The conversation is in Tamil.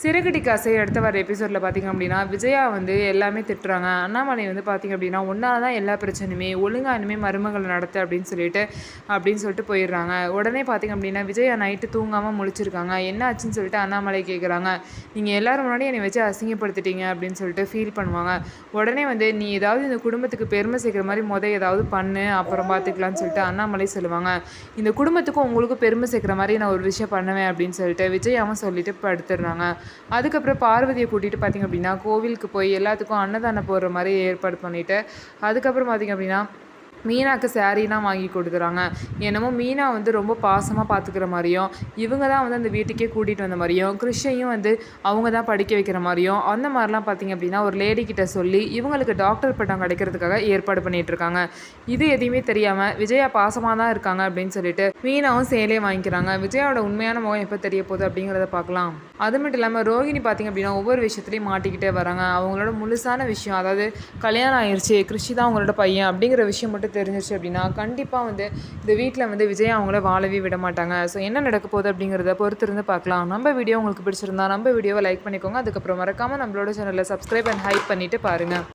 சிறகடி காசை அடுத்த வர எபிசோடில் பார்த்திங்க அப்படின்னா விஜயா வந்து எல்லாமே திட்டுறாங்க. அண்ணாமலை வந்து பார்த்திங்க அப்படின்னா ஒன்றால் தான் எல்லா பிரச்சனையுமே, ஒழுங்காக இனிமேல் மருமகளை நடத்து அப்படின்னு சொல்லிட்டு போயிடுறாங்க. உடனே பார்த்திங்க அப்படின்னா விஜயா நைட்டு தூங்காமல் முழிச்சிருக்காங்க. என்ன ஆச்சுன்னு சொல்லிட்டு அண்ணாமலை கேட்குறாங்க. நீங்கள் எல்லோரும் முன்னாடி என்னை வச்சு அசிங்கப்படுத்திட்டீங்க அப்படின்னு சொல்லிட்டு ஃபீல் பண்ணுவாங்க. உடனே வந்து நீ ஏதாவது இந்த குடும்பத்துக்கு பெருமை சேர்க்குற மாதிரி ஏதாவது பண்ணு, அப்புறம் பார்த்துக்கலான்னு சொல்லிட்டு அண்ணாமலை சொல்லுவாங்க. இந்த குடும்பத்துக்கும் உங்களுக்கும் பெருமை சேர்க்குற மாதிரி நான் ஒரு விஷயம் பண்ணுவேன் அப்படின்னு சொல்லிட்டு விஜயாவும் சொல்லிட்டு படுத்துடுறாங்க. அதுக்கப்புறம் பார்வதியை கூட்டிகிட்டு பார்த்திங்க அப்படின்னா கோவிலுக்கு போய் எல்லாத்துக்கும் அன்னதானம் போடுற மாதிரி ஏற்பாடு பண்ணிவிட்டு அதுக்கப்புறம் பார்த்திங்க அப்படின்னா மீனாவுக்கு சாரீலாம் வாங்கி கொடுக்குறாங்க. என்னமோ மீனா வந்து ரொம்ப பாசமாக பார்த்துக்கிற மாதிரியும், இவங்க தான் வந்து அந்த வீட்டுக்கே கூட்டிகிட்டு வந்த மாதிரியும், கிறிஷையும் வந்து அவங்க தான் படிக்க வைக்கிற மாதிரியும், அந்த மாதிரிலாம் பார்த்திங்க அப்படின்னா ஒரு லேடிக்கிட்ட சொல்லி இவங்களுக்கு டாக்டர் பட்டம் கிடைக்கிறதுக்காக ஏற்பாடு பண்ணிகிட்ருக்காங்க. இது எதையுமே தெரியாமல் விஜயா பாசமாக தான் இருக்காங்க அப்படின்னு சொல்லிட்டு மீனாவும் சேலையே வாங்கிக்கிறாங்க. விஜயாவோட உண்மையான முகம் எப்போ தெரிய போகுது அப்படிங்கிறத பார்க்கலாம். அது மட்டும் இல்லாமல் ரோகிணி பார்த்திங்க அப்படின்னா ஒவ்வொரு விஷயத்துலையும் மாட்டிக்கிட்டே வராங்க. அவங்களோட முழுசான விஷயம், அதாவது கல்யாணம் ஆயிடுச்சு, கிறிஷி தான் அவங்களோட பையன் அப்படிங்கிற விஷயம் மட்டும் தெரிஞ்சிச்சு அப்படின்னா கண்டிப்பாக வந்து இந்த வீட்டில் வந்து விஜயா அவங்கள வாழவே விட மாட்டாங்க. ஸோ என்ன நடக்க போகுது அப்படிங்கிறத பொறுத்திருந்து பார்க்கலாம். நம்ம வீடியோ உங்களுக்கு பிடிச்சிருந்தா நம்ம வீடியோவை லைக் பண்ணிக்கோங்க. அதுக்கப்புறம் மறக்காமல் நம்மளோட சேனலில் சப்ஸ்கிரைப் அண்ட் ஹைப் பண்ணிவிட்டு பாருங்கள்.